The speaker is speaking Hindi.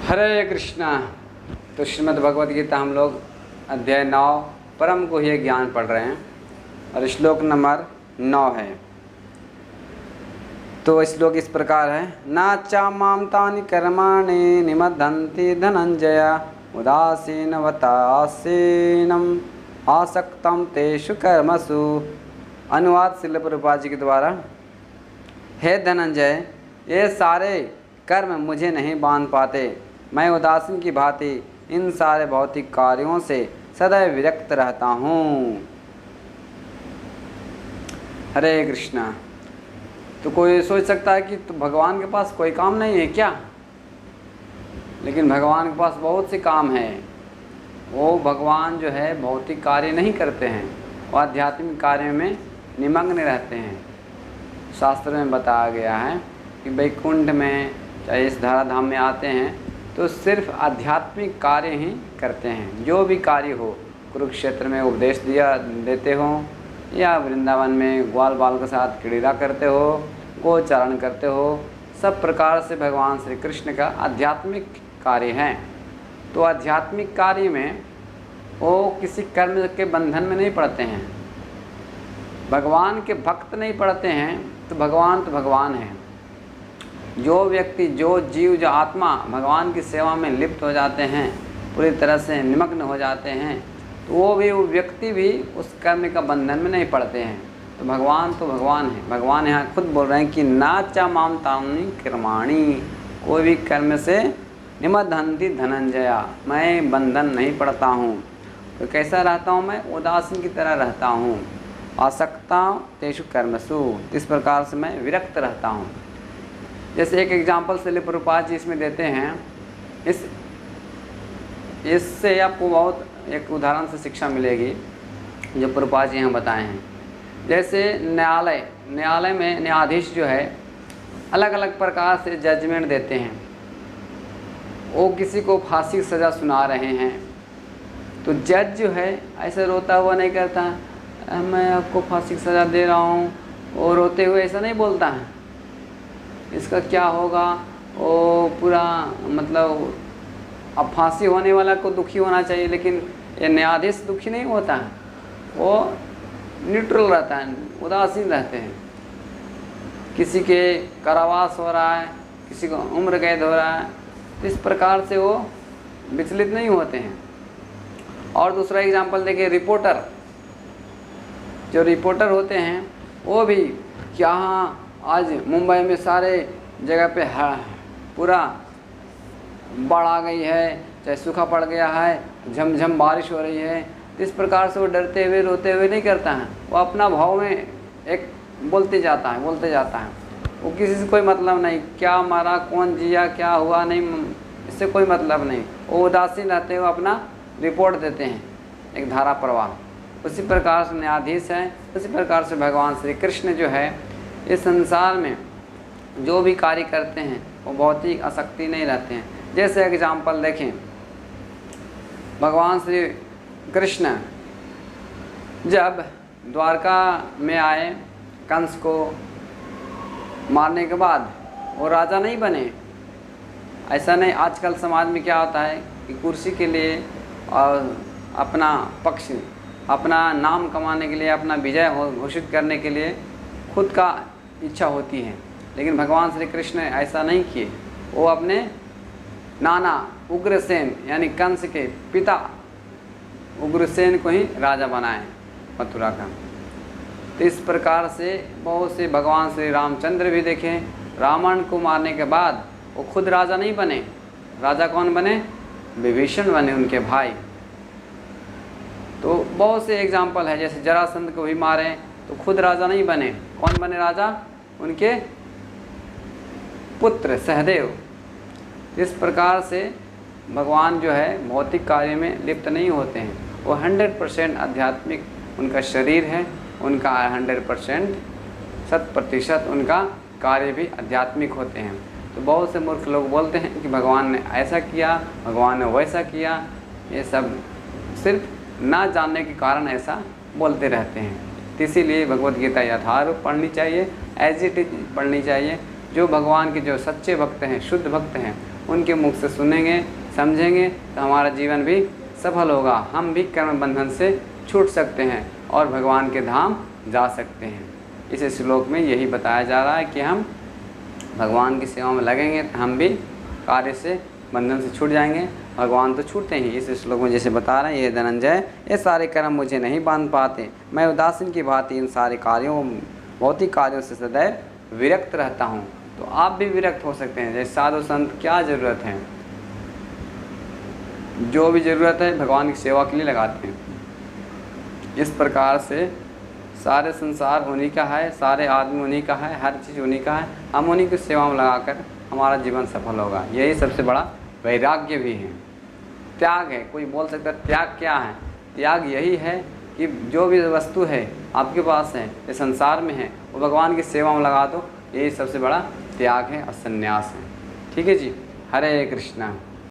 हरे कृष्णा। तो श्रीमद् भगवद गीता हम लोग अध्याय 9 परम गुह्य ज्ञान पढ़ रहे हैं और श्लोक नंबर 9 है। तो श्लोक इस प्रकार है। ना चा माम तानि कर्माणि निमद्धन्ति धनंजय उदासीनवतासीनम आसक्तम तेषु कर्मसु। अनुवाद श्रील प्रभुपाद जी के द्वारा। हे धनंजय, ये सारे कर्म मुझे नहीं बांध पाते। मैं उदासीन की भांति इन सारे भौतिक कार्यों से सदैव विरक्त रहता हूँ। हरे कृष्णा। तो कोई सोच सकता है कि तो भगवान के पास कोई काम नहीं है क्या? लेकिन भगवान के पास बहुत से काम हैं। वो भगवान जो है भौतिक कार्य नहीं करते हैं, वो आध्यात्मिक कार्य में निमग्न रहते हैं। शास्त्र में बताया गया है कि वैकुंठ में चाहे इस धराधाम में आते हैं तो सिर्फ आध्यात्मिक कार्य ही करते हैं। जो भी कार्य हो, कुरुक्षेत्र में उपदेश देते हो या वृंदावन में ग्वाल बाल के साथ क्रीड़ा करते हो, गोचारण करते हो, सब प्रकार से भगवान श्री कृष्ण का आध्यात्मिक कार्य है। तो आध्यात्मिक कार्य में वो किसी कर्म के बंधन में नहीं पड़ते हैं। भगवान के भक्त नहीं पड़ते हैं तो भगवान है। जो व्यक्ति, जो जीव, जो आत्मा भगवान की सेवा में लिप्त हो जाते हैं, पूरी तरह से निमग्न हो जाते हैं, तो वो व्यक्ति भी उस कर्म का बंधन में नहीं पड़ते हैं। तो भगवान है। भगवान यहाँ खुद बोल रहे हैं कि ना चा माम तानि कर्माणि, कोई भी कर्म से निमद्धन्ति धनंजया, मैं बंधन नहीं पड़ता हूँ। तो कैसा रहता हूँ मैं? उदासीन की तरह रहता हूँ। आसक्ता तेषु कर्मसु, इस प्रकार से मैं विरक्त रहता हूँ। जैसे एक एग्जाम्पल श्रील प्रभुपाद जी इसमें देते हैं। इससे आपको बहुत एक उदाहरण से शिक्षा मिलेगी जो प्रभुपाद जी यहाँ बताए हैं। जैसे न्यायालय में न्यायाधीश जो है अलग अलग प्रकार से जजमेंट देते हैं। वो किसी को फांसी की सज़ा सुना रहे हैं तो जज जो है ऐसे रोता हुआ नहीं कहता मैं आपको फांसी की सज़ा दे रहा हूँ, और रोते हुए ऐसा नहीं बोलता है इसका क्या होगा। वो पूरा मतलब अब फांसी होने वाला को दुखी होना चाहिए, लेकिन ये न्यायाधीश दुखी नहीं होता है, वो न्यूट्रल रहता है, उदासीन रहते हैं। किसी के कारावास हो रहा है, किसी को उम्र कैद हो रहा है, तो इस प्रकार से वो विचलित नहीं होते हैं। और दूसरा एग्जाम्पल देखिए, रिपोर्टर, जो रिपोर्टर होते हैं वो भी क्या आज मुंबई में सारे जगह पे पूरा बाढ़ आ गई है, चाहे सूखा पड़ गया है, झमझम बारिश हो रही है, इस प्रकार से वो डरते हुए रोते हुए नहीं करता है। वो अपना भाव में एक बोलते जाता है। वो किसी से कोई मतलब नहीं, क्या मारा, कौन जिया, क्या हुआ, नहीं, इससे कोई मतलब नहीं। वो उदासीन रहते हुए अपना रिपोर्ट देते हैं, एक धारा प्रवाह। उसी प्रकार से न्यायाधीश है, उसी प्रकार से भगवान श्री कृष्ण जो है इस संसार में जो भी कार्य करते हैं वो बहुत ही आसक्ति नहीं रहते हैं। जैसे एग्जाम्पल देखें, भगवान श्री कृष्ण जब द्वारका में आए, कंस को मारने के बाद वो राजा नहीं बने। ऐसा नहीं, आजकल समाज में क्या होता है कि कुर्सी के लिए और अपना पक्ष, अपना नाम कमाने के लिए, अपना विजय घोषित करने के लिए खुद का इच्छा होती है। लेकिन भगवान श्री कृष्ण ऐसा नहीं किए। वो अपने नाना उग्रसेन यानी कंस के पिता उग्रसेन को ही राजा बनाए मथुरा का। तो इस प्रकार से बहुत से भगवान श्री रामचंद्र भी देखें, रावण को मारने के बाद वो खुद राजा नहीं बने। राजा कौन बने? विभीषण बने, उनके भाई। तो बहुत से एग्जाम्पल है। जैसे जरासंध को भी मारे तो खुद राजा नहीं बने, कौन बने राजा? उनके पुत्र सहदेव। इस प्रकार से भगवान जो है भौतिक कार्य में लिप्त नहीं होते हैं। वो 100% आध्यात्मिक उनका शरीर है, उनका 100% 100% उनका कार्य भी आध्यात्मिक होते हैं। तो बहुत से मूर्ख लोग बोलते हैं कि भगवान ने ऐसा किया, भगवान ने वैसा किया। ये सब सिर्फ ना जानने के कारण ऐसा बोलते रहते हैं। तो इसीलिए भगवद गीता यथारूप पढ़नी चाहिए, एज इट इज पढ़नी चाहिए। जो भगवान के जो सच्चे भक्त हैं, शुद्ध भक्त हैं, उनके मुख से सुनेंगे, समझेंगे तो हमारा जीवन भी सफल होगा। हम भी कर्म बंधन से छूट सकते हैं और भगवान के धाम जा सकते हैं। इस श्लोक में यही बताया जा रहा है कि हम भगवान की सेवा में लगेंगे तो हम भी कार्य से बंधन से छूट जाएंगे। भगवान तो छूटते ही, इस श्लोक में जैसे बता रहे हैं, ये धनंजय, ये सारे कर्म मुझे नहीं बांध पाते, मैं उदासीन की भांति इन सारे कार्यों, भौतिक कार्यों से सदैव विरक्त रहता हूँ। तो आप भी विरक्त हो सकते हैं। जैसे साधु संत क्या ज़रूरत है, जो भी ज़रूरत है भगवान की सेवा के लिए लगाते हैं। इस प्रकार से सारे संसार उन्हीं का है, सारे आदमी उन्हीं का है, हर चीज़ उन्हीं का है। हम उन्हीं की सेवा में लगाकर हमारा जीवन सफल होगा। यही सबसे बड़ा वैराग्य भी है, त्याग है। कोई बोल सकता है त्याग क्या है? त्याग यही है कि जो भी वस्तु है आपके पास है, ये संसार में है, वो भगवान की सेवा में लगा दो। यही सबसे बड़ा त्याग है और संन्यास है। ठीक है जी। हरे कृष्णा।